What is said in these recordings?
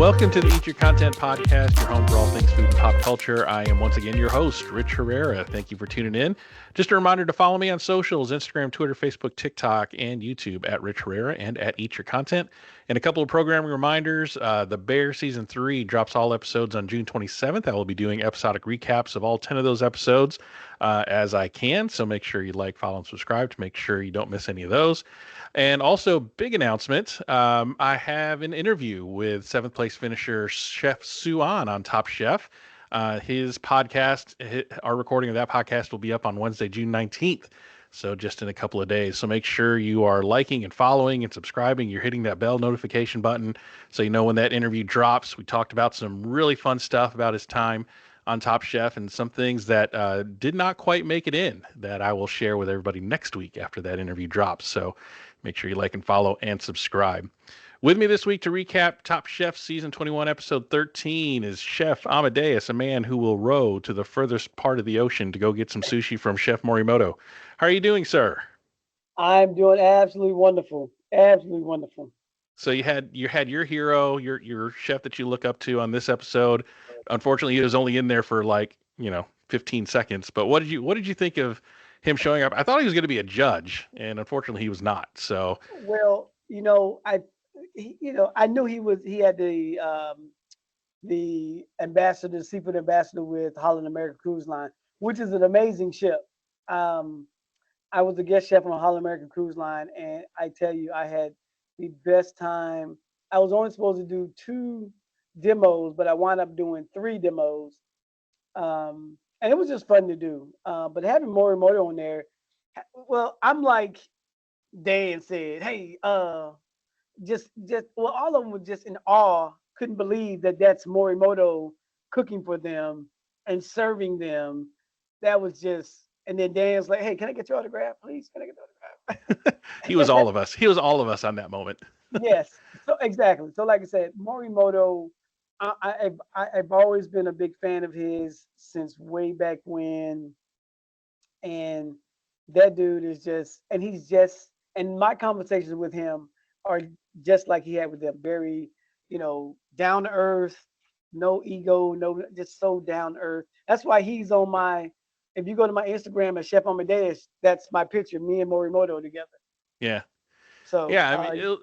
Welcome to the Eat Your Content podcast, your home for all things food and pop culture. I am once again your host, Rich Herrera. Thank you for tuning in. Just a reminder to follow me on socials, Instagram, Twitter, Facebook, TikTok, and YouTube at Rich Herrera and at Eat Your Content. And a couple of programming reminders. The Bear Season 3 drops all episodes on June 27th. I will be doing episodic recaps of all 10 of those episodes as I can. So make sure you like, follow, and subscribe to make sure you don't miss any of those. And also, big announcement, I have an interview with seventh place finisher Chef Suan on Top Chef. His podcast, our recording of that podcast will be up on Wednesday, June 19th. So just in a couple of days. So make sure you are liking and following and subscribing. You're hitting that bell notification button so you know when that interview drops. We talked about some really fun stuff about his time on Top Chef and some things that did not quite make it in that I will share with everybody next week after that interview drops. So make sure you like and follow and subscribe. With me this week to recap Top Chef Season 21, Episode 13 is Chef Amadeus, a man who will row to the furthest part of the ocean to go get some sushi from Chef Morimoto. How are you doing, sir? I'm doing absolutely wonderful. Absolutely wonderful. So you had your hero, your chef that you look up to on this episode. Unfortunately, he was only in there for 15 seconds. But what did you think of him showing up? I thought he was going to be a judge, and unfortunately, he was not. So well, I knew he had the ambassador, the seafood ambassador with Holland American Cruise Line, which is an amazing ship. I was a guest chef on Holland American Cruise Line, and I tell you, I had the best time. I was only supposed to do 2 demos, but I wound up doing 3 demos. And it was just fun to do. But having Morimoto on there, well, I'm like Dan said, hey, all of them were just in awe, couldn't believe that that's Morimoto cooking for them and serving them. That was just, and then Dan's like, hey, can I get your autograph, please? Can I get your autograph? He was all of us. He was all of us on that moment. Yes, so exactly. So like I said, Morimoto, I've always been a big fan of his since way back when. And that dude is just, and my conversations with him are just like he had with them, very, down to earth, no ego, just so down to earth. That's why he's on if you go to my Instagram at Chef Amadeus, that's my picture, me and Morimoto together. Yeah. So yeah, I mean,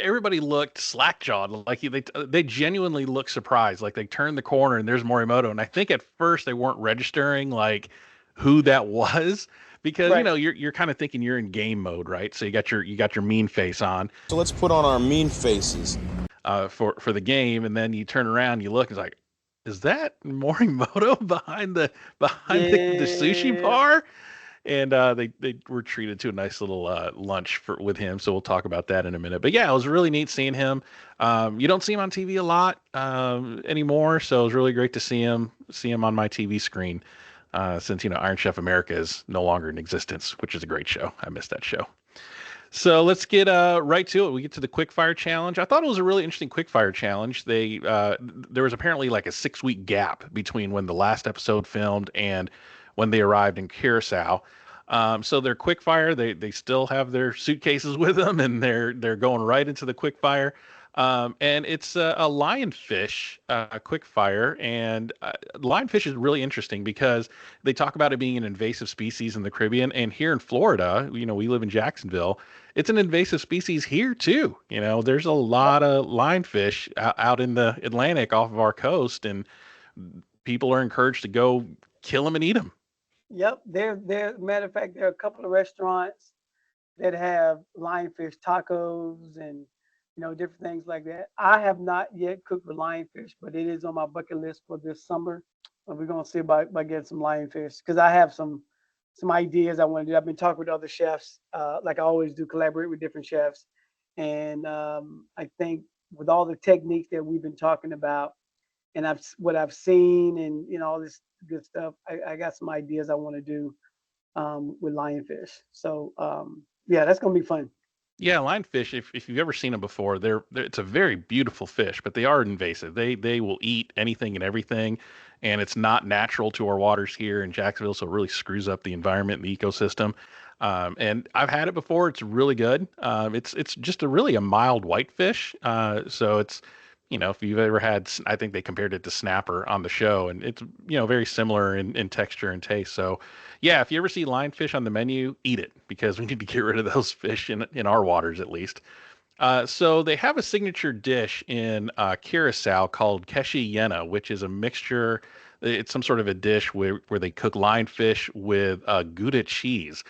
everybody looked slack-jawed, like they genuinely looked surprised, like they turned the corner and there's Morimoto, and I think at first they weren't registering like who that was because Right. You're kind of thinking you're in game mode, right? So you got your mean face on. So let's put on our mean faces for the game, and then you turn around, you look, and it's like, is that Morimoto behind the sushi bar? And they were treated to a nice little lunch with him, so we'll talk about that in a minute. But yeah, it was really neat seeing him. You don't see him on TV a lot anymore, so it was really great to see him on my TV screen since Iron Chef America is no longer in existence, which is a great show. I missed that show. So let's get right to it. We get to the quickfire challenge. I thought it was a really interesting quickfire challenge. There was apparently like a 6-week gap between when the last episode filmed and when they arrived in Curaçao. So they're quickfire. They still have their suitcases with them, and they're going right into the quickfire. And it's a lionfish quickfire, and lionfish is really interesting because they talk about it being an invasive species in the Caribbean, and here in Florida, we live in Jacksonville. It's an invasive species here too. There's a lot of lionfish out in the Atlantic off of our coast, and people are encouraged to go kill them and eat them. Yep, matter of fact, there are a couple of restaurants that have lionfish tacos and different things like that. I have not yet cooked with lionfish, but it is on my bucket list for this summer. We're gonna see about getting some lionfish because I have some ideas I want to do. I've been talking with other chefs, like I always do, collaborate with different chefs, and I think with all the techniques that we've been talking about, and what I've seen, and all this good stuff, I got some ideas I want to do with lionfish. So yeah, that's gonna be fun. Yeah, lionfish, if you've ever seen them before, it's a very beautiful fish, but they are invasive. They will eat anything and everything, and it's not natural to our waters here in Jacksonville, so it really screws up the environment and the ecosystem. And I've had it before. It's really good. It's just a really mild white fish, so it's if you've ever had, I think they compared it to snapper on the show, and it's, very similar in texture and taste. So, yeah, if you ever see lionfish on the menu, eat it because we need to get rid of those fish in our waters at least. So they have a signature dish in Curaçao called keshi yena, which is a mixture. It's some sort of a dish where they cook lionfish with Gouda cheese,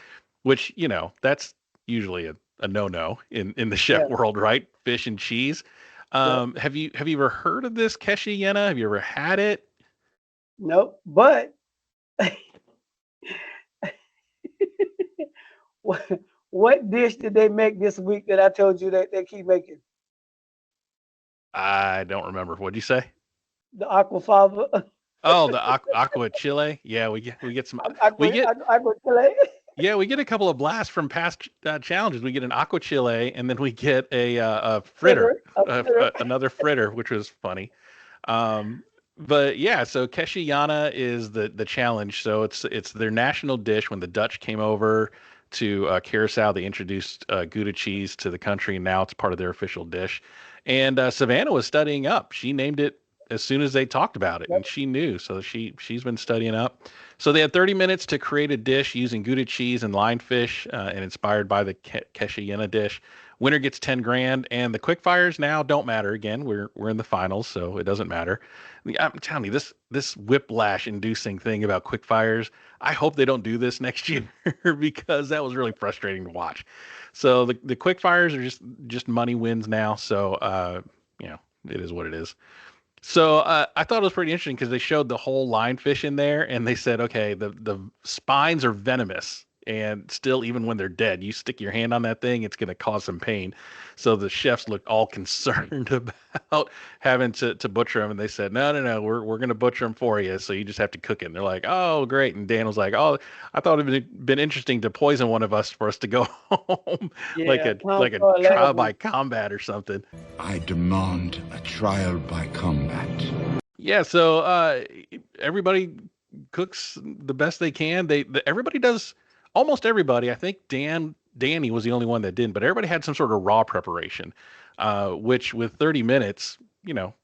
which, that's usually a no-no in the chef Yeah, world, right? Fish and cheese. yeah. Have you ever heard of this keshi yena? Have you ever had it? Nope. But what what dish did they make this week that I told you that they keep making? I don't remember. What'd you say? The aquafaba. Oh, the aqua chile. Yeah, we get some. We get Aqua chile. Yeah, we get a couple of blasts from past challenges. We get an aqua chile, and then we get a fritter, Fritter. A fritter. another fritter, which was funny. But yeah, so Keshiana is the challenge. So it's their national dish. When the Dutch came over to Curaçao, they introduced Gouda cheese to the country, and now it's part of their official dish. And Savannah was studying up. She named it as soon as they talked about it, Yep. and she knew. So she's been studying up. So they had 30 minutes to create a dish using Gouda cheese and lionfish, and inspired by the Keshiana dish. Winner gets 10 grand, and the quickfires now don't matter. Again, we're in the finals, so it doesn't matter. I'm telling you, this whiplash inducing thing about quickfires. I hope they don't do this next year because that was really frustrating to watch. So the quickfires are just money wins now. So it is what it is. So I thought it was pretty interesting because they showed the whole lionfish in there, and they said, okay, the spines are venomous, and still, even when they're dead, you stick your hand on that thing, it's going to cause some pain. So the chefs looked all concerned about having to butcher them, and they said, no, we're going to butcher them for you, so you just have to cook it. And they're like, oh, great. And Dan was like, oh, I thought it'd been interesting to poison one of us for us to go home, like Yeah. a Tom like a started trial by laughing. combat or something. I demand a trial by combat. Yeah, so everybody cooks the best they can. Everybody does, almost everybody. I think Danny was the only one that didn't, but everybody had some sort of raw preparation, which with 30 minutes,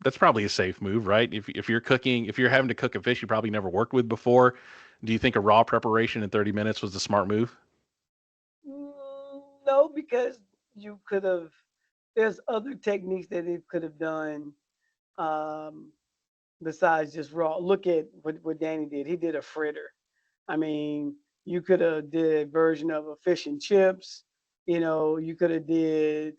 that's probably a safe move, right? If you're cooking, if you're having to cook a fish you probably never worked with before, do you think a raw preparation in 30 minutes was the smart move? No, because you could have. There's other techniques that they could have done um, besides just raw. Look at what Danny did. He did a fritter. I mean, you could have did a version of a fish and chips. You could have did.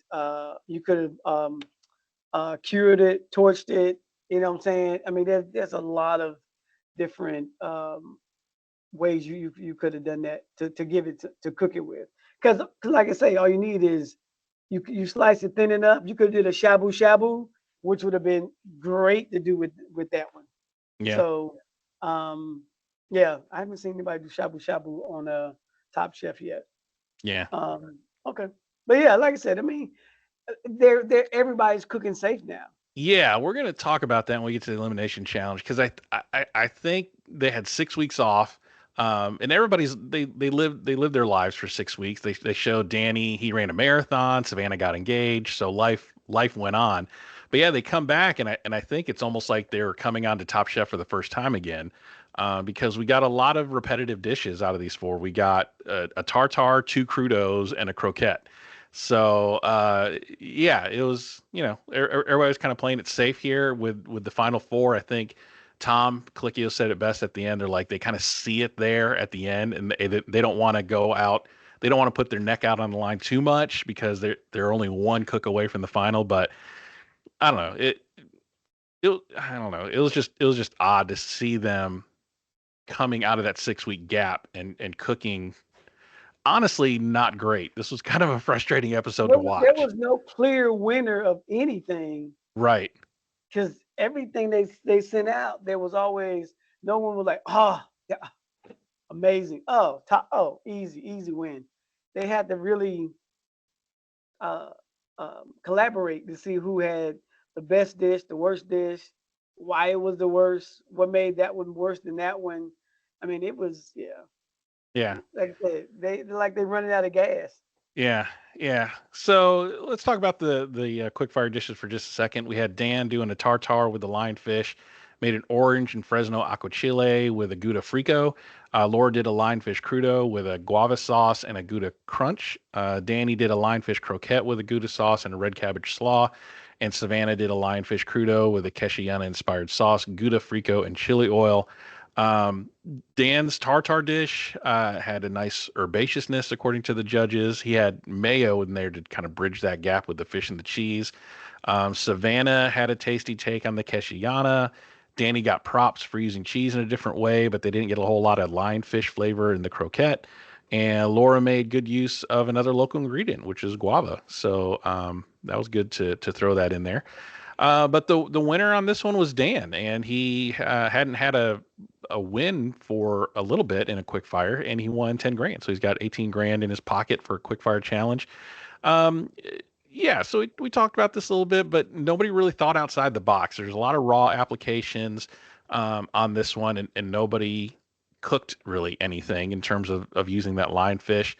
You could have cured it, torched it. You know what I'm saying? I mean, there's a lot of different ways you could have done that to give it to cook it with. Because like I say, all you need is you slice it thin enough. You could have did a shabu shabu, which would have been great to do with that one. Yeah, So um, yeah, I haven't seen anybody do shabu shabu on a Top Chef yet. yeah. Okay, but yeah, like I said, I mean, they're everybody's cooking safe now. Yeah, we're gonna talk about that when we get to the elimination challenge because I think they had 6 weeks off, and they lived their lives for 6 weeks. They showed Danny, he ran a marathon, Savannah got engaged, so life went on. But yeah, they come back, and I think it's almost like they're coming on to Top Chef for the first time again, because we got a lot of repetitive dishes out of these four. We got a tartare, two crudos, and a croquette. So yeah, it was, everybody was kind of playing it safe here with the final four. I think Tom Colicchio said it best at the end. They're like they kind of see it there at the end, and they don't want to go out. They don't want to put their neck out on the line too much because they're only one cook away from the final. But I don't know. I don't know. It was just odd to see them coming out of that 6 week gap and cooking honestly not great. This was kind of a frustrating episode to There watch. was no clear winner of anything Right. because everything they sent out, there was always no one was like, oh, yeah, amazing, oh, top, oh, easy win. They had to really uh, collaborate to see who had the best dish, the worst dish, why it was the worst, what made that one worse than that one. I mean, it was, yeah, Yeah. like I said, they running out of gas. Yeah, yeah. So let's talk about the quick fire dishes for just a second. We had Dan doing a tartare with the lionfish, made an orange and Fresno aguachile with a Gouda frico. Laura did a lionfish crudo with a guava sauce and a Gouda crunch. Danny did a lionfish croquette with a Gouda sauce and a red cabbage slaw. And Savannah did a lionfish crudo with a Keshiyana inspired sauce, Gouda frico, and chili oil. Um, Dan's tartar dish had a nice herbaceousness, according to the judges. He had mayo in there to kind of bridge that gap with the fish and the cheese. Savannah had a tasty take on the Keshiyana. Danny got props for using cheese in a different way, but they didn't get a whole lot of lionfish flavor in the croquette. And Laura made good use of another local ingredient, which is guava. So that was good to throw that in there. But the winner on this one was Dan, and he hadn't had a win for a little bit in a quick fire, and he won 10 grand. So he's got 18 grand in his pocket for a quick fire challenge. Um, yeah, so we talked about this a little bit, but nobody really thought outside the box. There's a lot of raw applications on this one, and nobody cooked really anything in terms of using that lionfish.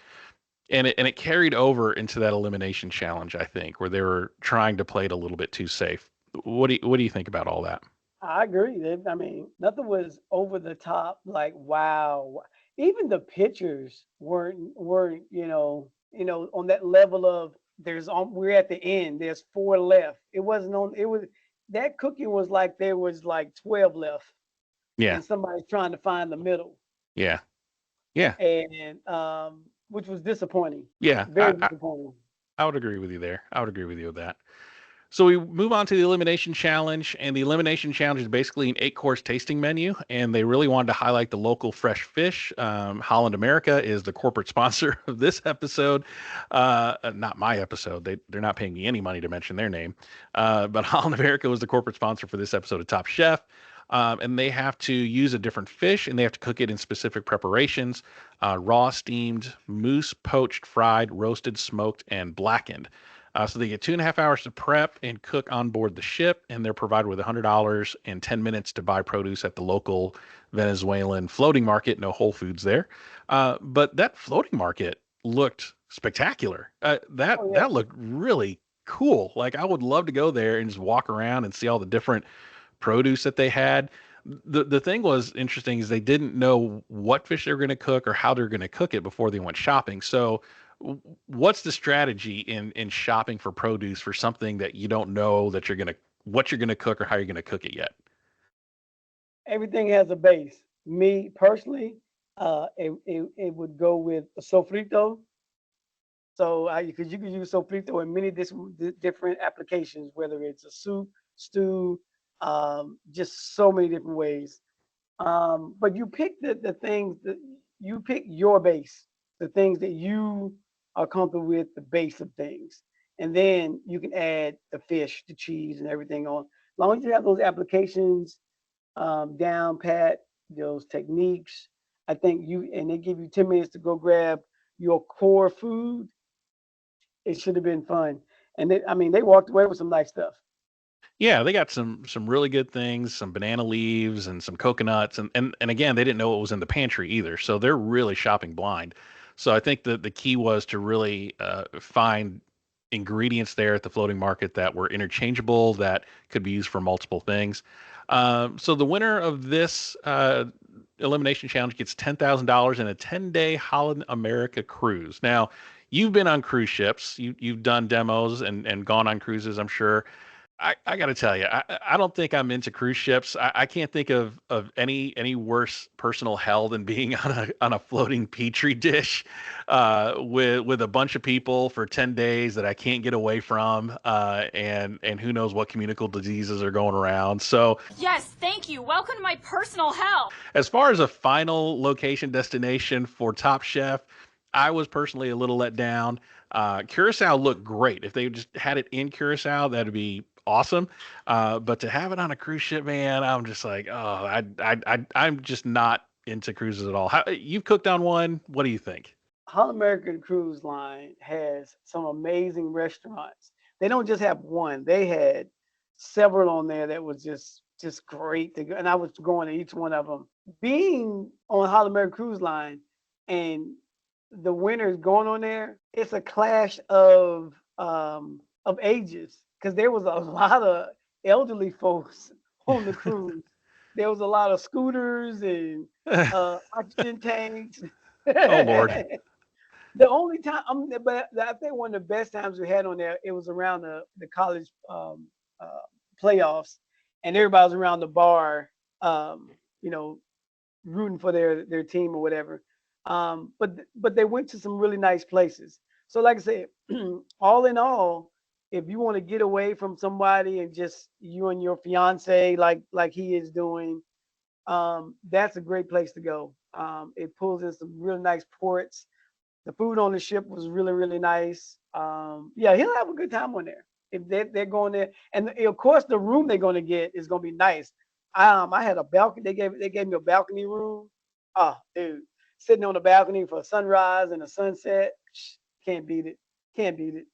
And it carried over into that elimination challenge, I think, where they were trying to play it a little bit too safe. What do you think about all that? I agree. I mean, nothing was over the top. Like, wow. Even the pictures weren't on that level of we're at the end. There's four left. It wasn't on. It was that cooking was like there was like 12 left, Yeah, and somebody's trying to find the middle, yeah, yeah, and which was disappointing. yeah. Very disappointing. I would agree with you there. I would agree with you with that. So we move on to the elimination challenge, and the elimination challenge is basically an 8-course tasting menu, and they really wanted to highlight the local fresh fish. Holland America is the corporate sponsor of this episode, not my episode. They're not paying me any money to mention their name, but Holland America was the corporate sponsor for this episode of Top Chef. And they have to use a different fish, and they have to cook it in specific preparations: raw, steamed, moose, poached, fried, roasted, smoked, and blackened. So they get 2.5 hours to prep and cook on board the ship, and they're provided with $100 and 10 minutes to buy produce at the local Venezuelan floating market. No Whole Foods there, but that floating market looked spectacular. That Oh that yes. looked really cool. Like I would love to go there and just walk around and see all the different produce that they had. The thing was interesting is they didn't know what fish they were going to cook or how they're going to cook it before they went shopping. So what's the strategy in shopping for produce for something that you don't know that you're gonna what you're gonna cook or how you're gonna cook it yet? Everything has a base. Me personally, it would go with a sofrito. So because you can use sofrito in many different applications, whether it's a soup, stew, just so many different ways. But you pick the things that you pick your base, the things that you are comfortable with, the base of things, and then you can add the fish, the cheese, and everything on. As long as you have those applications down pat, those techniques, I think they give you 10 minutes to go grab your core food. It should have been fun. And I mean, they walked away with some nice stuff. Yeah, they got some really good things, some banana leaves and some coconuts, and again, they didn't know what was in the pantry either, so they're really shopping blind. So I think the key was to really find ingredients there at the floating market that were interchangeable, that could be used for multiple things. So the winner of this elimination challenge gets $10,000 in a 10-day Holland America cruise. Now, you've been on cruise ships, you've done demos and gone on cruises, I'm sure. I got to tell you, I don't think I'm into cruise ships. I can't think of any worse personal hell than being on a floating petri dish with a bunch of people for 10 days that I can't get away from, and who knows what communicable diseases are going around. So Yes, thank you. Welcome to my personal hell. as far as a final location destination for Top Chef, I was personally a little let down. Curacao looked great. If they just had it in Curacao, that'd be awesome. But to have it on a cruise ship, man, I'm just like, oh, I'm just not into cruises at all. You've cooked on one. What do you think? Holland American Cruise Line has some amazing restaurants. They don't just have one; they had several on there that was just great to go. And I was going to each one of them. Being on Holland American Cruise Line and the winners going on there, it's a clash of ages because there was a lot of elderly folks on the cruise. There was a lot of scooters and oxygen tanks. Oh Lord. The only time, but I think one of the best times we had on there, it was around the college uh, playoffs, and everybody was around the bar, you know, rooting for their team or whatever. But they went to some really nice places. So like I said, all in all, if you want to get away from somebody and just you and your fiance like he is doing, that's a great place to go. It pulls in some really nice ports. The food on the ship was really, really nice. Yeah, he'll have a good time on there if they're going there. And of course, the room they're going to get is going to be nice. I had a balcony. They gave me a balcony room. Oh, dude, sitting on the balcony for a sunrise and a sunset. Can't beat it. Can't beat it.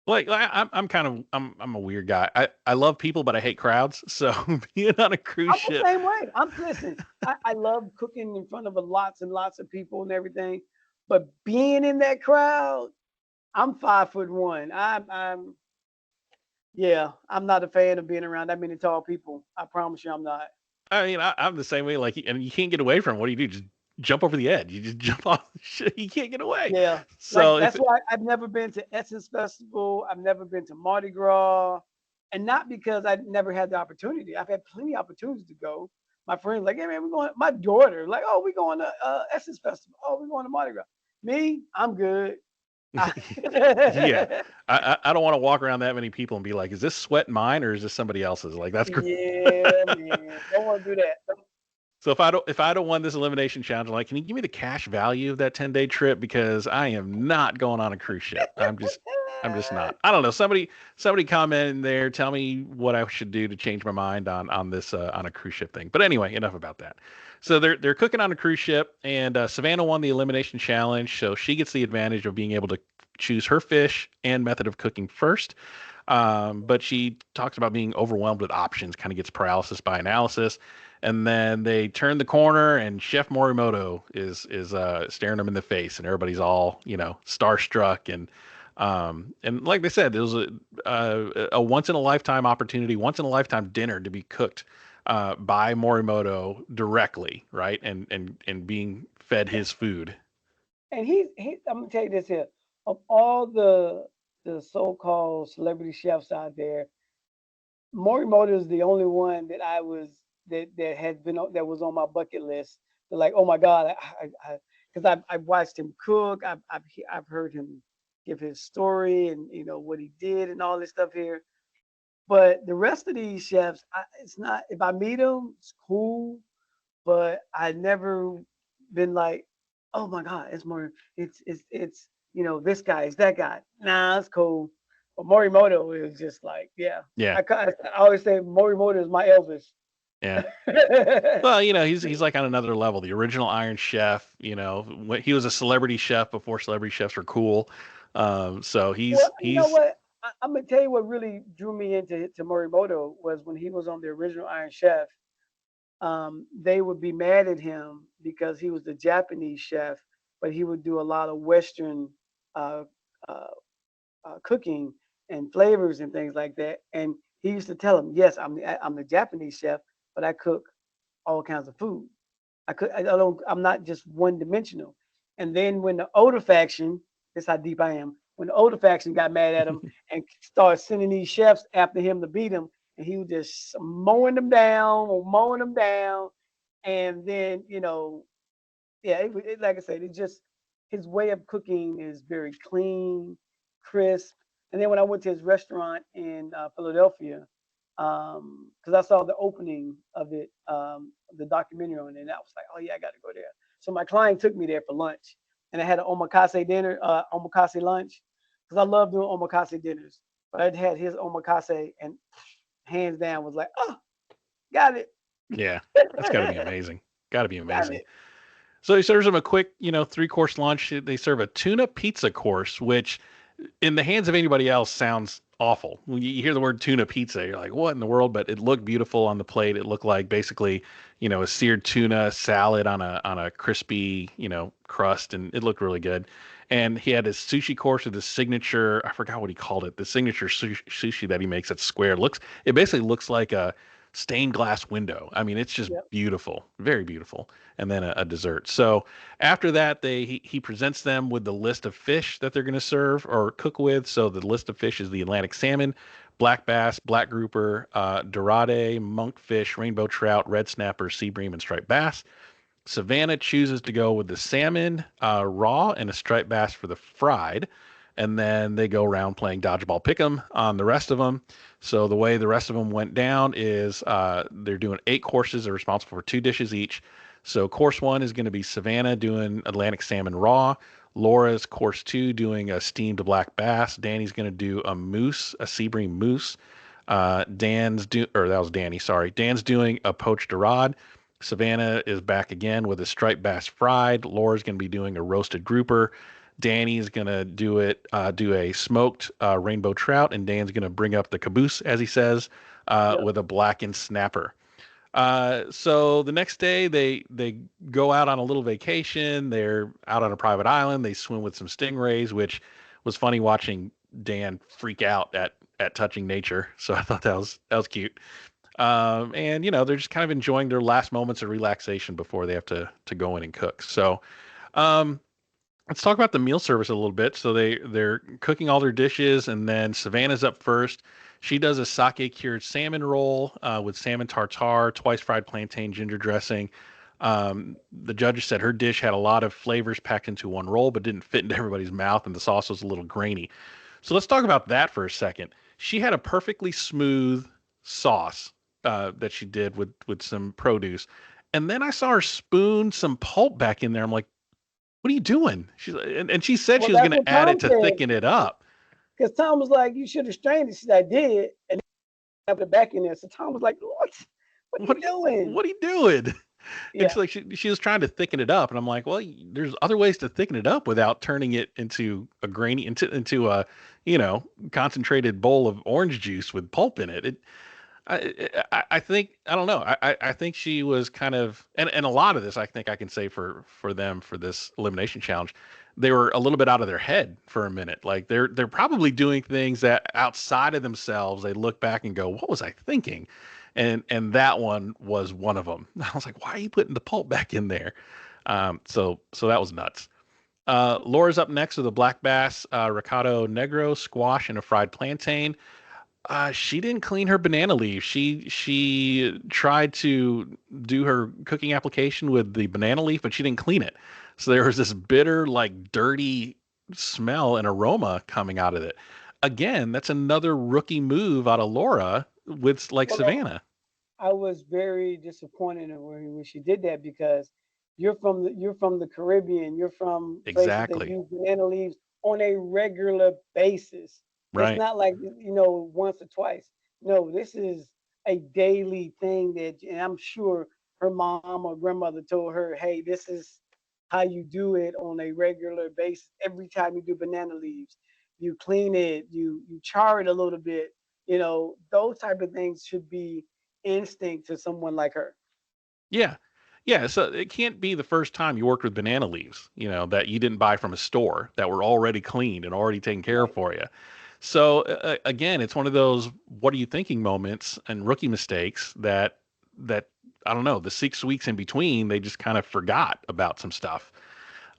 Like I'm kind of I'm a weird guy. I love people, but I hate crowds. So being on a cruise I'm the ship, same way. Listen. I love cooking in front of lots and lots of people and everything, but being in that crowd, I'm 5'1". Yeah, I'm not a fan of being around that many tall people. I promise you, I'm not. I mean, I'm the same way. Like, and you can't get away from it. What do? Just jump over the edge. You just jump off the shit. You can't get away. Yeah, like So if that's why I've never been to Essence Festival. I've never been to Mardi Gras, and not because I never had the opportunity. I've had plenty of opportunities to go. My friends like, hey man, we're going. My daughter like, oh, we're going to Essence Festival. Oh, we're going to Mardi Gras. Me, I'm good. yeah, I don't want to walk around that many people and be like, is this sweat mine or is this somebody else's? Like that's great. Yeah, man. Don't want to do that. So if I don't won this elimination challenge, I'm like, can you give me the cash value of that 10-day trip? Because I am not going on a cruise ship. I'm just not. I don't know. Somebody comment in there, tell me what I should do to change my mind on this on a cruise ship thing. But anyway, enough about that. So they're cooking on a cruise ship, and Savannah won the elimination challenge, so she gets the advantage of being able to choose her fish and method of cooking first. But she talks about being overwhelmed with options, kind of gets paralysis by analysis. And then they turn the corner, and Chef Morimoto is staring them in the face, and everybody's all starstruck, and like they said, there was a once in a lifetime opportunity, once in a lifetime dinner to be cooked by Morimoto directly, right, and being fed his food. And I'm gonna tell you this here. Of all the so-called celebrity chefs out there, Morimoto is the only one that I was that had been that was on my bucket list. They're like, oh my God, because I've watched him cook. I've heard him give his story and what he did and all this stuff here. But the rest of these chefs, it's not. If I meet them, it's cool. But I never been like, oh my God, it's more. It's this guy is that guy. Nah, it's cool. But Morimoto is just like, yeah. Yeah, I always say Morimoto is my Elvis. yeah. Well, he's like on another level. The original Iron Chef, he was a celebrity chef before celebrity chefs were cool. So Well, you know he's what? I'm gonna tell you what really drew me into Morimoto was when he was on the original Iron Chef. They would be mad at him because he was the Japanese chef, but he would do a lot of Western uh, uh, cooking and flavors and things like that. And he used to tell them, "Yes, I'm the Japanese chef, but I cook all kinds of food. I don't. I'm not just one dimensional." And then when the older faction, this how deep I am. When the older faction got mad at him and started sending these chefs after him to beat him, and he was just mowing them down, and then yeah, like I said, it just his way of cooking is very clean, crisp. And then when I went to his restaurant in Philadelphia, because I saw the opening of it, the documentary on it, and I was like, oh yeah, I got to go there. So my client took me there for lunch, and I had an omakase dinner, omakase lunch, because I love doing omakase dinners. But I had his omakase, and hands down was like, oh, got it. yeah, that's got to be amazing. Got to be Got amazing. it. So he serves them a quick, 3-course lunch. They serve a tuna pizza course, which in the hands of anybody else sounds awful. When you hear the word tuna pizza, you're like, what in the world? But it looked beautiful on the plate. It looked like basically, a seared tuna salad on a crispy, crust, and it looked really good. And he had his sushi course with his signature, I forgot what he called it, the signature sushi that he makes that's square. It basically looks like a stained glass window. I mean, it's just Yep. beautiful, very beautiful. And then a dessert. So after that, he presents them with the list of fish that they're going to serve or cook with. So the list of fish is the Atlantic salmon, black bass, black grouper, dorade, monkfish, rainbow trout, red snapper, sea bream, and striped bass. Savannah chooses to go with the salmon raw and a striped bass for the fried. And then they go around playing dodgeball pick'em on the rest of them. So the way the rest of them went down is they're doing 8 courses. They're responsible for 2 dishes each. So course 1 is going to be Savannah doing Atlantic salmon raw. Laura's course 2 doing a steamed black bass. Danny's going to do a sea bream mousse. That was Danny, sorry. Dan's doing a poached dorade. Savannah is back again with a striped bass fried. Laura's going to be doing a roasted grouper. Danny's going to do a smoked rainbow trout, and Dan's going to bring up the caboose, as he says, Yep. with a blackened snapper. So the next day they go out on a little vacation. They're out on a private island. They swim with some stingrays, which was funny watching Dan freak out at touching nature. So I thought that was cute. And they're just kind of enjoying their last moments of relaxation before they have to go in and cook. So, um, let's talk about the meal service a little bit. So they're cooking all their dishes, and then Savannah's up first. She does a sake cured salmon roll with salmon tartare, twice fried plantain, ginger dressing. The judges said her dish had a lot of flavors packed into one roll, but didn't fit into everybody's mouth, and the sauce was a little grainy. So let's talk about that for a second. She had a perfectly smooth sauce that she did with some produce, and then I saw her spoon some pulp back in there. I'm like, what are you doing? And she said Well, she was that's going what to add Tom it to said. thicken it up. Because Tom was like, "You should have strained it." She said, "I did," and then put it back in there. So Tom was like, "What? What are What you are you, doing?" what are you doing? And Yeah. she's like, she was trying to thicken it up, and I'm like, well, there's other ways to thicken it up without turning it into a grainy into a concentrated bowl of orange juice with pulp in it. I think I don't know. I think she was kind of and a lot of this I think I can say for them for this elimination challenge, they were a little bit out of their head for a minute. Like they're probably doing things that outside of themselves. They look back and go, "What was I thinking?" And that one was one of them. I was like, "Why are you putting the pulp back in there?" So that was nuts. Laura's up next with a black bass, ricotta negro, squash, and a fried plantain. She didn't clean her banana leaf. She tried to do her cooking application with the banana leaf, but she didn't clean it. So there was this bitter, like dirty smell and aroma coming out of it. Again, that's another rookie move out of Laura with like Well, Savannah. I was very disappointed in when she did that because you're from the Caribbean. You're from places that Exactly. use banana leaves on a regular basis. It's Right. not like once or twice. No, this is a daily thing and I'm sure her mom or grandmother told her, "Hey, this is how you do it on a regular basis. Every time you do banana leaves, you clean it, you char it a little bit. Those type of things should be instinct to someone like her." Yeah. Yeah. So it can't be the first time you worked with banana leaves, that you didn't buy from a store that were already cleaned and already taken care of Right. for you. So again, it's one of those what are you thinking moments and rookie mistakes that I don't know, the 6 weeks in between, they just kind of forgot about some stuff.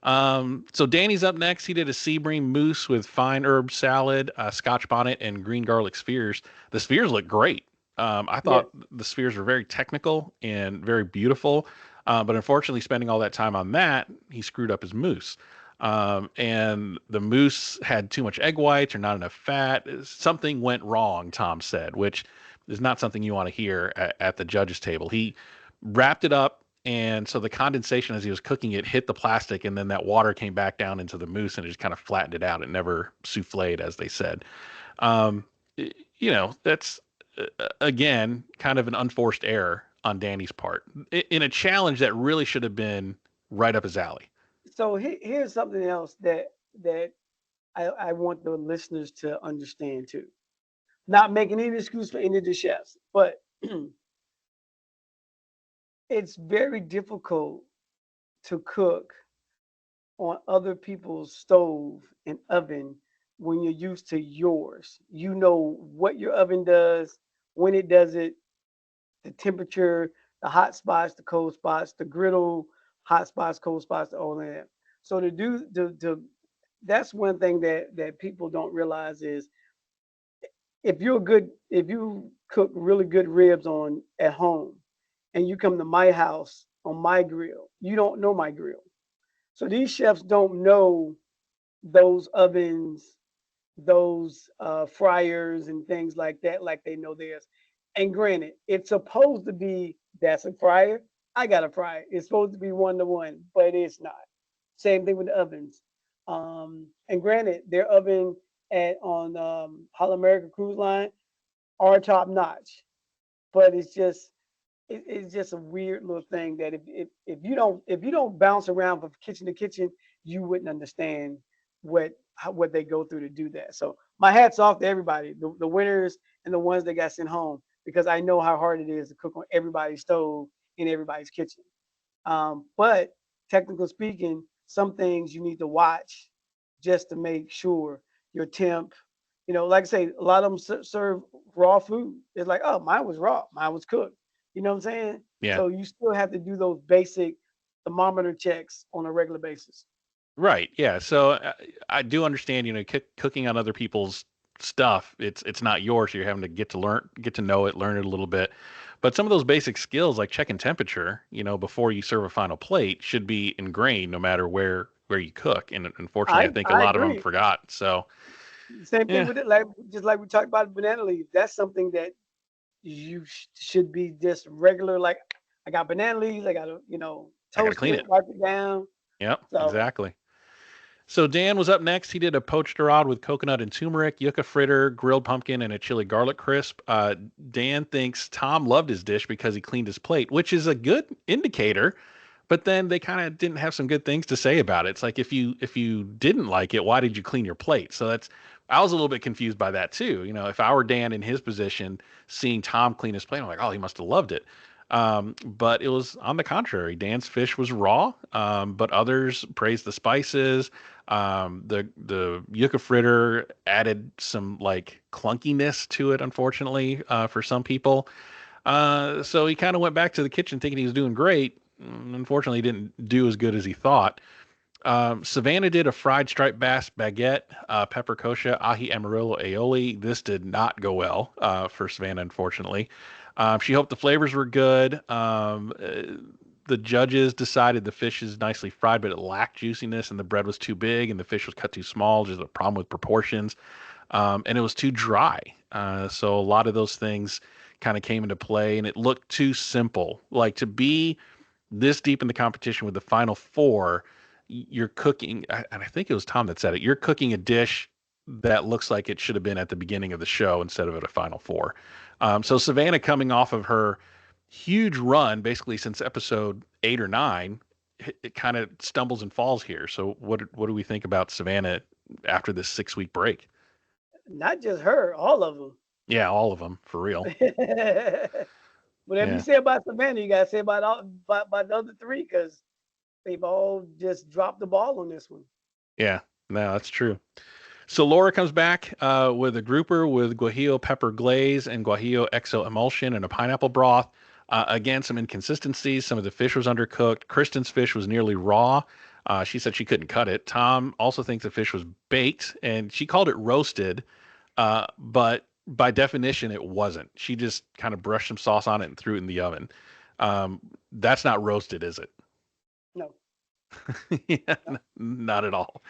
So Danny's up next. He did a sea bream mousse with fine herb salad, scotch bonnet, and green garlic spheres. The spheres look great. I Yes. thought the spheres were very technical and very beautiful. But unfortunately, spending all that time on that, he screwed up his mousse. And the mousse had too much egg whites or not enough fat. Something went wrong, Tom said, which is not something you want to hear at the judges' table. He wrapped it up, and so the condensation as he was cooking it hit the plastic, and then that water came back down into the mousse, and it just kind of flattened it out. It never souffled, as they said. Um, that's again kind of an unforced error on Danny's part in a challenge that really should have been right up his alley. So here's something else that I want the listeners to understand too. Not making any excuse for any of the chefs, but it's very difficult to cook on other people's stove and oven when you're used to yours. You know what your oven does, when it does it, the temperature, the hot spots, the cold spots, the griddle, hot spots, cold spots, all that. So to do the that's one thing that people don't realize is if you cook really good ribs on at home and you come to my house on my grill, you don't know my grill. So these chefs don't know those ovens, those fryers and things like that, like they know theirs. And granted, it's supposed to be that's a fryer. I got a fryer. It's supposed to be 1-to-1, but it's not. Same thing with the ovens. And granted, their oven at on Holland America Cruise Line are top notch, but it's just a weird little thing that if you don't bounce around from kitchen to kitchen, you wouldn't understand what they go through to do that. So my hats off to everybody, the winners and the ones that got sent home, because I know how hard it is to cook on everybody's stove in everybody's kitchen. But technically speaking, some things you need to watch just to make sure your temp, like I say, a lot of them serve raw food. It's like, oh, mine was raw, mine was cooked. You know what I'm saying? Yeah. So you still have to do those basic thermometer checks on a regular basis. Right. Yeah. So I do understand, cooking on other people's stuff. It's not yours. So you're having to get to know it, learn it a little bit. But some of those basic skills, like checking temperature, before you serve a final plate, should be ingrained no matter where you cook. And unfortunately, I think a I lot of them agree. forgot. So Same thing yeah, with it, like just like we talked about banana leaves. That's something that you should be just regular. Like I got banana leaves. I got to I got to toast clean it, it. wipe it down. Yep. So Exactly. So Dan was up next. He did a poached dorade with coconut and turmeric, yucca fritter, grilled pumpkin, and a chili garlic crisp. Dan thinks Tom loved his dish because he cleaned his plate, which is a good indicator. But then they kind of didn't have some good things to say about it. It's like if you didn't like it, why did you clean your plate? So I was a little bit confused by that too. If I were Dan in his position, seeing Tom clean his plate, I'm like, oh, he must have loved it. But it was on the contrary. Dan's fish was raw, but others praised the spices. The yucca fritter added some like clunkiness to it, unfortunately, for some people. So he kind of went back to the kitchen thinking he was doing great. Unfortunately, he didn't do as good as he thought. Savannah did a fried striped bass baguette, pepper kosher, ahi amarillo aioli. This did not go well for Savannah, unfortunately. She hoped the flavors were good. The judges decided the fish is nicely fried, but it lacked juiciness, and the bread was too big, and the fish was cut too small. Just a problem with proportions, and it was too dry. So a lot of those things kind of came into play, and it looked too simple. Like to be this deep in the competition with the final four, you're cooking, and I think it was Tom that said it. You're cooking a dish that looks like it should have been at the beginning of the show instead of at a final four. So Savannah, coming off of her huge run, basically since episode 8 or 9, it kind of stumbles and falls here. So what do we think about Savannah after this 6 week break? not just her, all of them. Yeah, all of them for real. Whatever you Yeah, say about Savannah, you gotta say about about the other three, because they've all just dropped the ball on this one. yeah, no, that's true. So Laura comes back with a grouper with guajillo pepper glaze and guajillo exo emulsion and a pineapple broth. Again, some inconsistencies. Some of the fish was undercooked. Kristen's fish was nearly raw. She said she couldn't cut it. Tom also thinks the fish was baked, and she called it roasted, but by definition, it wasn't. She just kind of brushed some sauce on it and threw it in the oven. That's not roasted, is it? No, Yeah, no. not at all.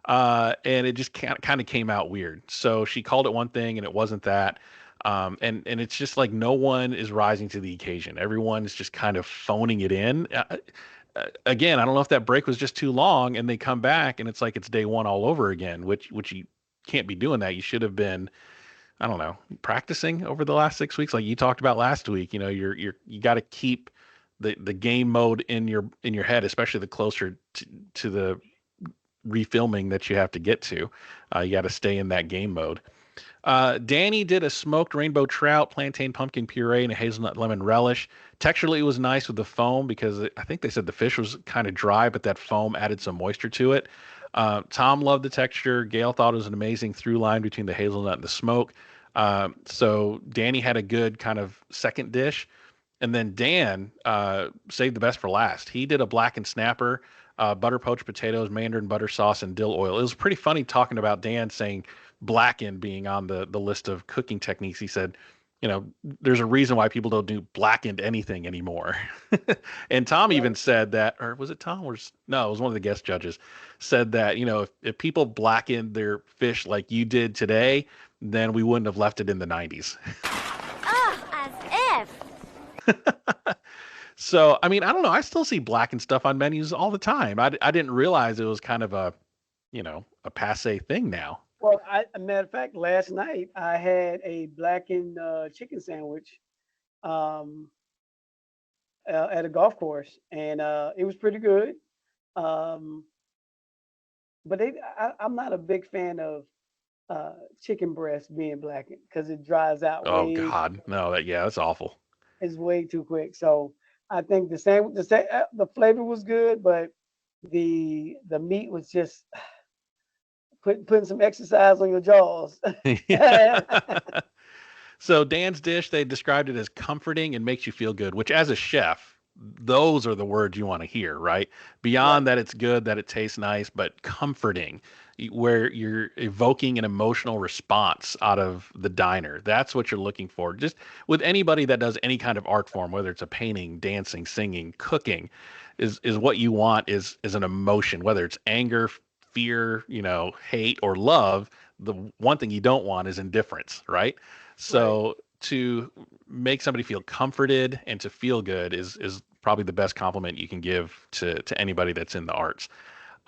And it just kind of came out weird. So she called it one thing and it wasn't that. And it's just like no one is rising to the occasion. Everyone is just kind of phoning it in. Again, I don't know if that break was just too long and they come back and it's like it's day one all over again, which you can't be doing that. You should have been, I don't know, practicing over the last 6 weeks, like you talked about last week. You got to keep the game mode in your head, especially the closer to the refilming that you have to get to. You got to stay in that game mode. Danny did a smoked rainbow trout, plantain pumpkin puree, and a hazelnut lemon relish. Texturally, it was nice with the foam because I think they said the fish was kind of dry, but that foam added some moisture to it. Tom loved the texture. Gail thought it was an amazing through line between the hazelnut and the smoke. So Danny had a good kind of second dish. And then Dan saved the best for last. He did a blackened snapper, butter poached potatoes, mandarin butter sauce, and dill oil. It was pretty funny talking about Dan saying blackened being on the list of cooking techniques. He said, there's a reason why people don't do blackened anything anymore. And Tom even said that, or was it Tom? No, it was one of the guest judges said that, if people blackened their fish like you did today, then we wouldn't have left it in the 90s. Ah, as if. So, I mean, I don't know. I still see blackened stuff on menus all the time. I didn't realize it was kind of a passe thing now. Well, a matter of fact, last night I had a blackened chicken sandwich at a golf course, and it was pretty good. Um, but I'm not a big fan of chicken breast being blackened because it dries out Oh God, no, that's awful. It's way too quick. So I think the flavor was good, but the meat was just putting some exercise on your jaws. So Dan's dish, they described it as comforting and makes you feel good, which as a chef, those are the words you want to hear, right? Beyond that it's good, that it tastes nice, but comforting, where you're evoking an emotional response out of the diner. That's what you're looking for. Just with anybody that does any kind of art form, whether it's a painting, dancing, singing, cooking, is what you want is an emotion, whether it's anger, fear, hate or love. The one thing you don't want is indifference, right? So to make somebody feel comforted and to feel good is probably the best compliment you can give to anybody that's in the arts.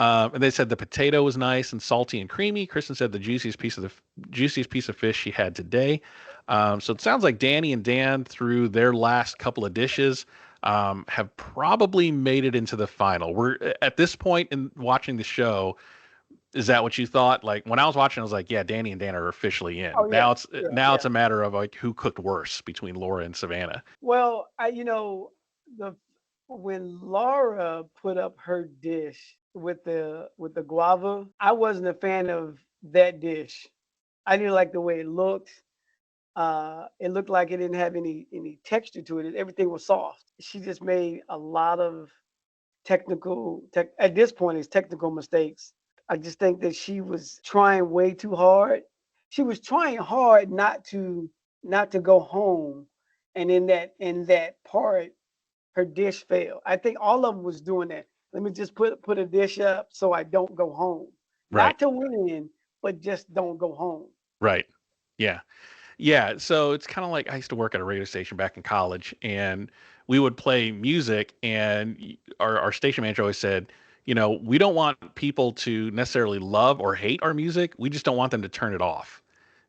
And they said the potato was nice and salty and creamy. Kristen said the juiciest piece of fish she had today. So it sounds like Danny and Dan, through their last couple of dishes, have probably made it into the final. We're at this point in watching the show. Is that what you thought? Like when I was watching, I was like, yeah, Danny and Dan are officially in. Oh, Now yeah. it's a matter of like who cooked worse between Laura and Savannah. Well, when Laura put up her dish with the guava, I wasn't a fan of that dish. I didn't like the way it looked. It looked like it didn't have any texture to it. Everything was soft. She just made a lot of at this point it's technical mistakes. I just think that she was trying way too hard. She was trying hard not to go home, and in that part, her dish failed. I think all of them was doing that. Let me just put a dish up so I don't go home. Right. Not to win, but just don't go home. Right. Yeah. Yeah. So it's kind of like I used to work at a radio station back in college, and we would play music, and our station manager always said, we don't want people to necessarily love or hate our music. We just don't want them to turn it off.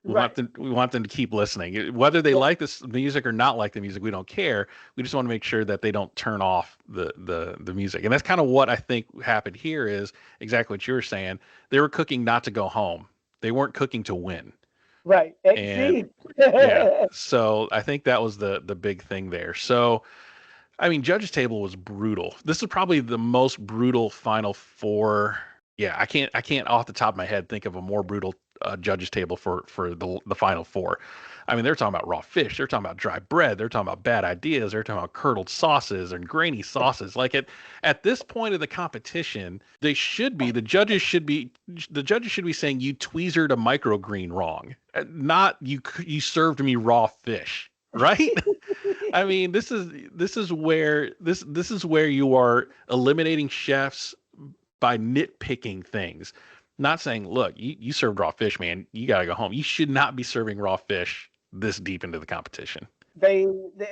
We want them to keep listening. Whether they like this music or not like the music, we don't care. We just want to make sure that they don't turn off the music. And that's kind of what I think happened here is exactly what you were saying. They were cooking not to go home. They weren't cooking to win. Right. And yeah. So I think that was the big thing there. So I mean, Judge's Table was brutal. This is probably the most brutal Final Four. Yeah, I can't off the top of my head think of a more brutal Judge's Table for the Final Four. I mean, they're talking about raw fish. They're talking about dry bread. They're talking about bad ideas. They're talking about curdled sauces and grainy sauces. Like at this point of the competition, the judges should be saying you tweezered a microgreen wrong, not you served me raw fish. Right? I mean, this is where you are eliminating chefs by nitpicking things, not saying, look, you served raw fish, man. You got to go home. You should not be serving raw fish this deep into the competition. I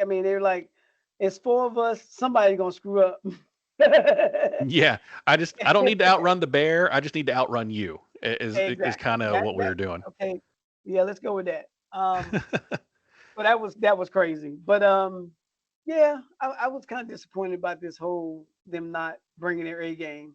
mean, they're like, it's four of us. Somebody's going to screw up. Yeah. I don't need to outrun the bear. I just need to outrun you is kind of what we were doing. Okay. Yeah, let's go with that. But that was crazy. But yeah, I was kind of disappointed about this whole them not bringing their A game.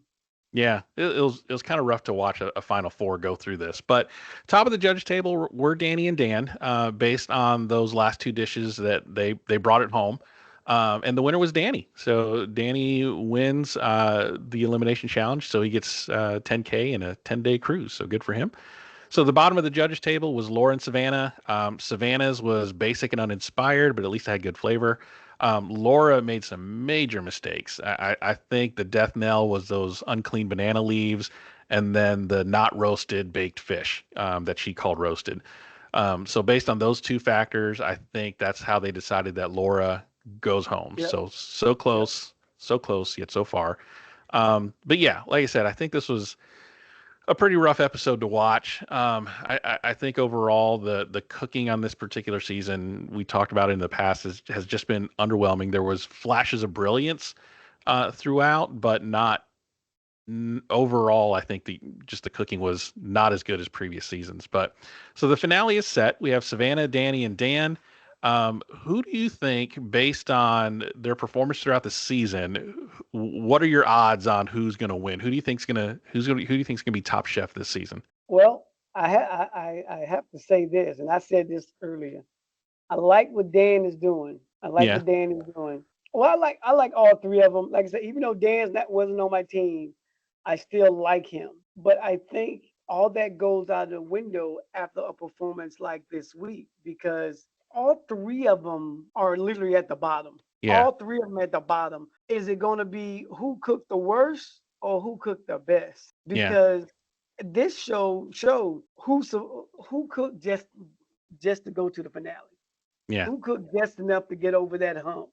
Yeah, it was kind of rough to watch a Final Four go through this. But top of the judge table were Danny and Dan, based on those last two dishes that they brought it home. And the winner was Danny. So Danny wins the elimination challenge. So he gets 10K and a 10-day cruise. So good for him. So the bottom of the judges table was Laura and Savannah. Savannah's was basic and uninspired, but at least it had good flavor. Laura made some major mistakes. I think the death knell was those unclean banana leaves and then the not roasted baked fish that she called roasted. So based on those two factors, I think that's how they decided that Laura goes home. Yep. So close, yet so far. But yeah, like I said, I think this was a pretty rough episode to watch. I think overall the cooking on this particular season, we talked about it in the past, has just been underwhelming. There was flashes of brilliance throughout, but not overall. I think the cooking was not as good as previous seasons. But so the finale is set. We have Savannah, Danny, and Dan. Who do you think, based on their performance throughout the season, what are your odds on who's going to win? Who do you think's who do you think's going to be top chef this season? Well, I have to say this, and I said this earlier. I like what Dan is doing. I like Yeah, what Dan is doing. Well, I like all three of them. Like I said, even though wasn't on my team, I still like him. But I think all that goes out the window after a performance like this week because all three of them are literally at the bottom. yeah, All three of them at the bottom. Is it going to be who cooked the worst or who cooked the best? yeah, Because this show showed who cooked just to go to the finale. yeah, Who cooked just enough to get over that hump?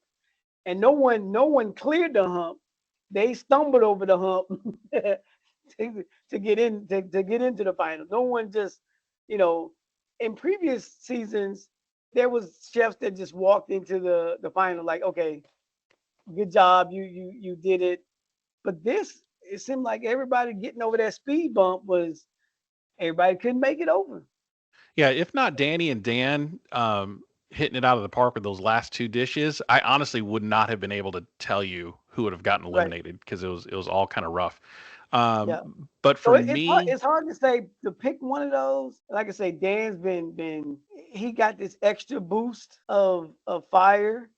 And no one cleared the hump. They stumbled over the hump to get into the final. No one just, you know, in previous seasons, there was chefs that just walked into the final like, okay, good job, you did it. But this, it seemed like everybody getting over that speed bump was everybody couldn't make it over. yeah. If not Danny and Dan hitting it out of the park with those last two dishes, I honestly would not have been able to tell you who would have gotten Right. eliminated because it was all kind of rough. Yeah. But So for it's hard. me, It's hard to say to pick one of those. Like I say, Dan's been he got this extra boost of fire,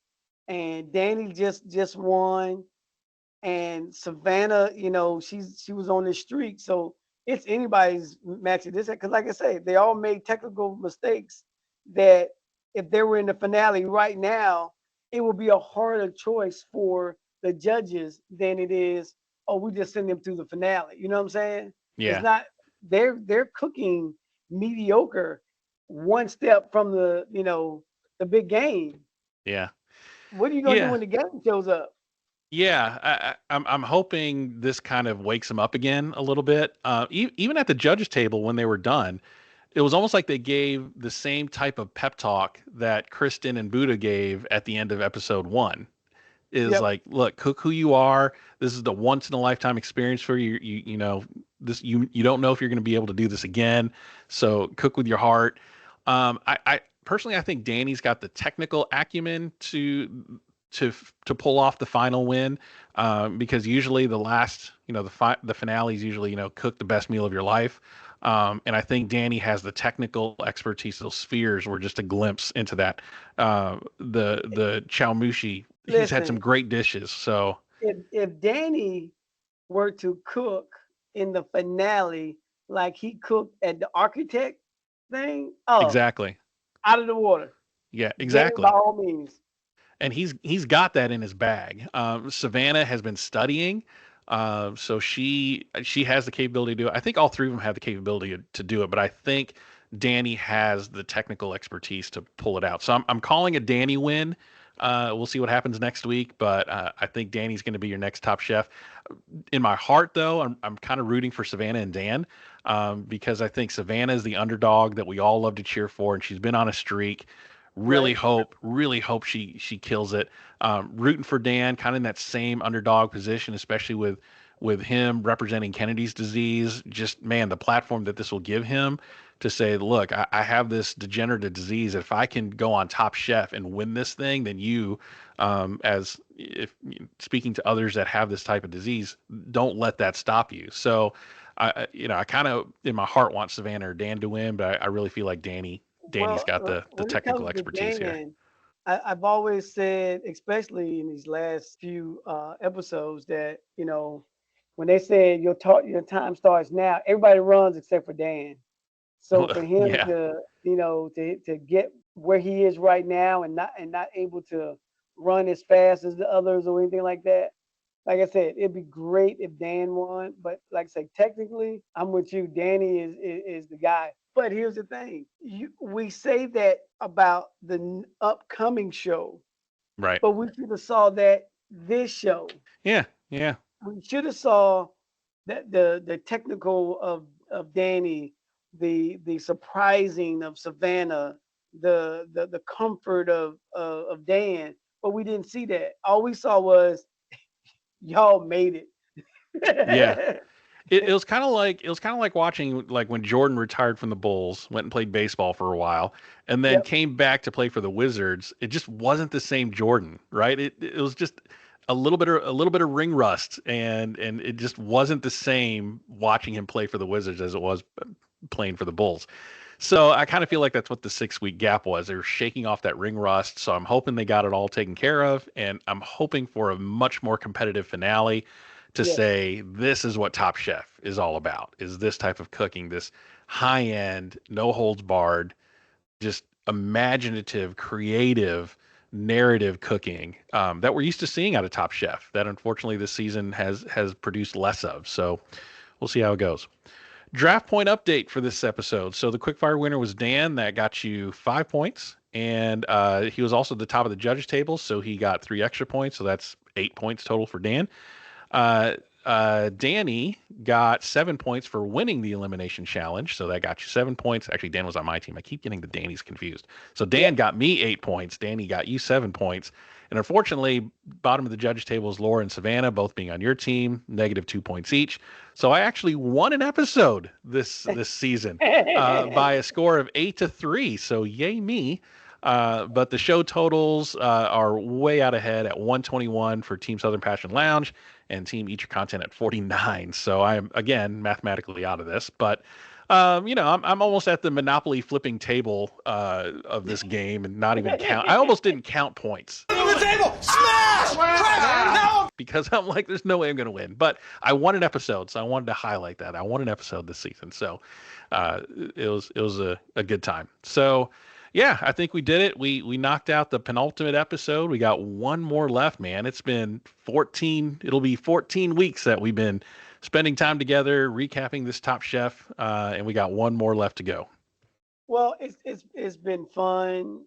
and Danny just won, and Savannah, she was on this streak, so it's anybody's match at this because, like I say, they all made technical mistakes that if they were in the finale right now, it would be a harder choice for the judges than it is. Oh, we just send them to the finale. You know what I'm saying? It's yeah, not. They're cooking mediocre, one step from the big game. yeah, What are you gonna do yeah. when the game shows up? Yeah, I'm hoping this kind of wakes them up again a little bit. Even at the judges' table when they were done, it was almost like they gave the same type of pep talk that Kristen and Buddha gave at the end of episode one. Is Yep. like, look, cook who you are. This is the once in a lifetime experience for you. This you don't know if you're going to be able to do this again. So cook with your heart. I personally I think Danny's got the technical acumen to pull off the final win, because usually the last, the finale is usually, cook the best meal of your life. And I think Danny has the technical expertise. Those spheres were just a glimpse into that. The Chowmushi, he's had some Listen, great dishes. So if Danny were to cook in the finale like he cooked at the architect thing, oh, exactly, out of the water. yeah, Danny by exactly. all means. And he's got that in his bag. Savannah has been studying, so she has the capability to do it. I think all three of them have the capability to do it, but I think Danny has the technical expertise to pull it out. So I'm calling a Danny win. We'll see what happens next week, but I think Danny's going to be your next top chef. In my heart, though, I'm kind of rooting for Savannah and Dan, because I think Savannah is the underdog that we all love to cheer for, and she's been on a streak. Right. Really hope she kills it. Rooting for Dan, kind of in that same underdog position, especially with him representing Kennedy's disease. Just man, the platform that this will give him to say, look, I have this degenerative disease. If I can go on Top Chef and win this thing, then you, as if speaking to others that have this type of disease, don't let that stop you. So, I kind of in my heart want Savannah or Dan to win, but I really feel like Danny's Well, got the when it technical comes to expertise here. Dan, I've always said, especially in these last few episodes, that when they said your time starts now, everybody runs except for Dan. So for him Yeah, to to get where he is right now and not able to run as fast as the others or anything like that. Like I said, it'd be great if Dan won, but like I say, technically, I'm with you. Danny is the guy. But here's the thing: we say that about the upcoming show, right. but we should have saw that this show. Yeah, yeah, We should have saw that the technical of Danny, the surprising of Savannah, the comfort of Dan, but we didn't see that. All we saw was y'all made yeah. it. It was kind of like watching like when Jordan retired from the Bulls, went and played baseball for a while, and then Yep. came back to play for the Wizards. It just wasn't the same Jordan, right? It was just a little bit of ring rust, and it just wasn't the same watching him play for the Wizards as it was playing for the Bulls. So I kind of feel like that's what the 6 week gap was. They were shaking off that ring rust. So I'm hoping they got it all taken care of, and I'm hoping for a much more competitive finale to Yes. say this is what Top Chef is all about. Is this type of cooking, this high end, no holds barred, just imaginative, creative, narrative cooking that we're used to seeing out of Top Chef. That unfortunately this season has produced less of. So we'll see how it goes. Draft point update for this episode. So the quickfire winner was Dan. That got you 5 points. And he was also at the top of the judges table. So he got 3 extra points. So that's 8 points total for Dan. Uh, Danny got 7 points for winning the elimination challenge. So that got you 7 points. Actually, Dan was on my team. I keep getting the Danny's confused. So Dan Yep. got me 8 points. Danny got you 7 points. And unfortunately, bottom of the judges table is Laura and Savannah, both being on your team, -2 points each. So I actually won an episode this season by a score of 8-3. So yay me. But the show totals are way out ahead at 121 for Team Southern Passion Lounge and Team Eat Your Content at 49. So I'm again mathematically out of this, but I'm almost at the Monopoly flipping table of this game and not even count. I almost didn't count points The table! Smash! Crash! because I'm like, there's no way I'm going to win. But I won an episode, so I wanted to highlight that. I won an episode this season, so it was a good time. So yeah, I think we did it. We knocked out the penultimate episode. We got one more left, man. It's been 14. It'll be 14 weeks that we've been spending time together, recapping this Top Chef, and we got one more left to go. Well, it's been fun.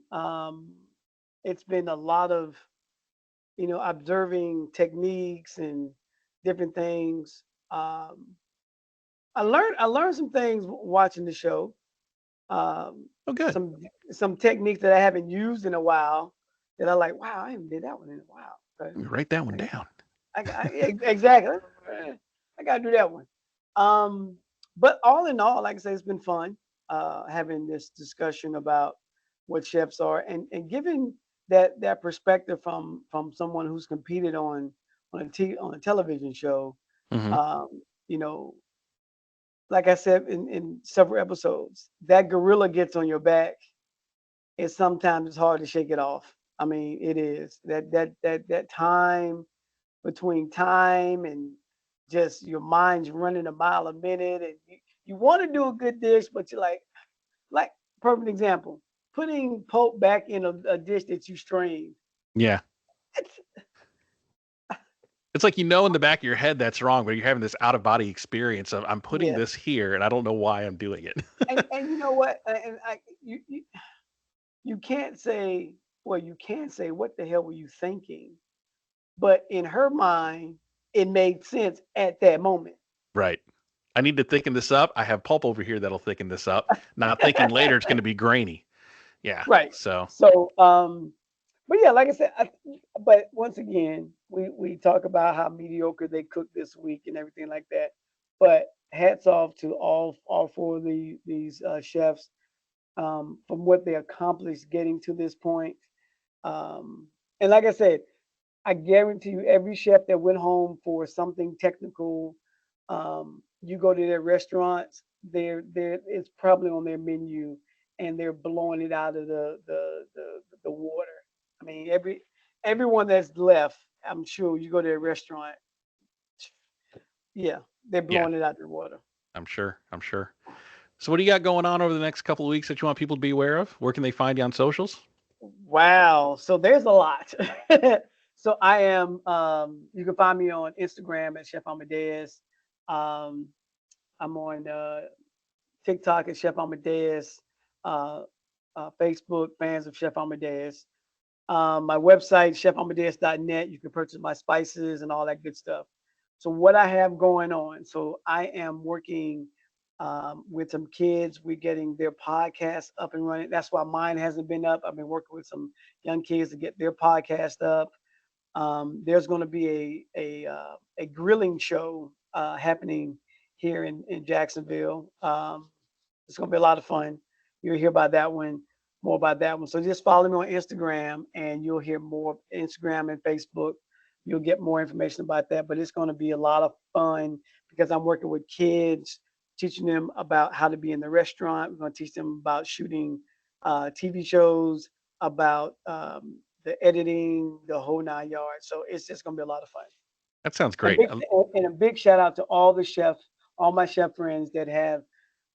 It's been a lot of observing techniques and different things. I learned some things watching the show. Oh, good. Some techniques that I haven't used in a while that I like. Wow, I haven't did that one in a while. Okay. Write that one down. Exactly. I gotta do that one. But all in all, like I say, it's been fun having this discussion about what chefs are and giving that perspective from someone who's competed on a television show. Hmm. Um, you know, like I said in several episodes, that gorilla gets on your back. And sometimes it's hard to shake it off. I mean, it is that time between time and just your mind's running a mile a minute, and you want to do a good dish, but you're like perfect example, putting pulp back in a dish that you strained. Yeah. It's, It's like in the back of your head that's wrong, but you're having this out of body experience of I'm putting yes, this here and I don't know why I'm doing it. and you know what? And you can't say, well, you can say what the hell were you thinking, but in her mind, it made sense at that moment. Right. I need to thicken this up. I have pulp over here that'll thicken this up. Not thinking later it's going to be grainy. Yeah. Right. So, So, but yeah, like I said, but once again, we talk about how mediocre they cooked this week and everything like that. But hats off to all four of these chefs from what they accomplished getting to this point. And like I said, I guarantee you, every chef that went home for something technical, you go to their restaurants, it's probably on their menu, and they're blowing it out of the water. I mean, everyone that's left, I'm sure you go to a restaurant, yeah, they're Yeah, blowing it out of the water. I'm sure. I'm sure. So what do you got going on over the next couple of weeks that you want people to be aware of? Where can they find you on socials? Wow. So there's a lot. So I am, you can find me on Instagram at Chef Amadeus. Um, I'm on TikTok at Chef Amadeus, uh, Facebook, fans of Chef Amadeus. My website, chefamadeus.net. You can purchase my spices and all that good stuff. So what I have going on, so I am working with some kids. We're getting their podcast up and running. That's why mine hasn't been up. I've been working with some young kids to get their podcast up. There's going to be a grilling show happening here in Jacksonville. It's going to be a lot of fun. You'll hear about that one, more about that one. So just follow me on Instagram, and you'll hear more. Instagram and Facebook. You'll get more information about that. But it's going to be a lot of fun because I'm working with kids, teaching them about how to be in the restaurant. We're going to teach them about shooting TV shows, about the editing, the whole 9 yards. So it's just going to be a lot of fun. That sounds And, great. and a big shout out to all the chefs, all my chef friends that have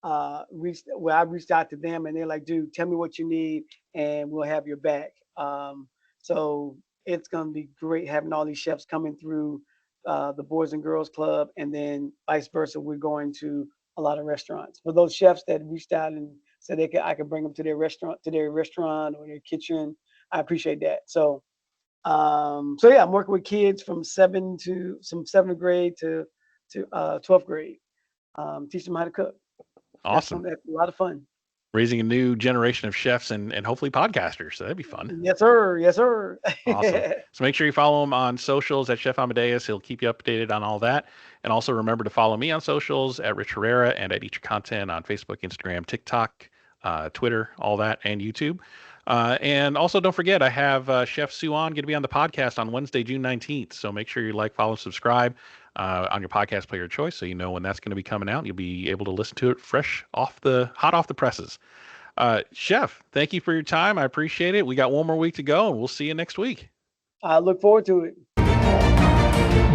I've reached out to them, and they're like, dude, tell me what you need and we'll have your back. So it's going to be great having all these chefs coming through the Boys and Girls Club, and then vice versa. We're going to a lot of restaurants. For those chefs that reached out and said I could bring them to their restaurant or their kitchen, I appreciate that. So yeah, I'm working with kids from seventh grade to 12th grade. Teach them how to cook. Awesome. That's a lot of fun. Raising a new generation of chefs and hopefully podcasters. So that'd be fun. Yes, sir. Yes, sir. Awesome. So make sure you follow him on socials at Chef Amadeus. He'll keep you updated on all that. And also remember to follow me on socials at Rich Herrera and at Eat Your Content on Facebook, Instagram, TikTok, Twitter, all that, and YouTube. And also don't forget, I have Chef Sue on going to be on the podcast on Wednesday, June 19th. So make sure you like, follow, subscribe on your podcast player of choice, so you know when that's going to be coming out. You'll be able to listen to it hot off the presses. Chef, thank you for your time. I appreciate it. We got one more week to go, and we'll see you next week. I look forward to it.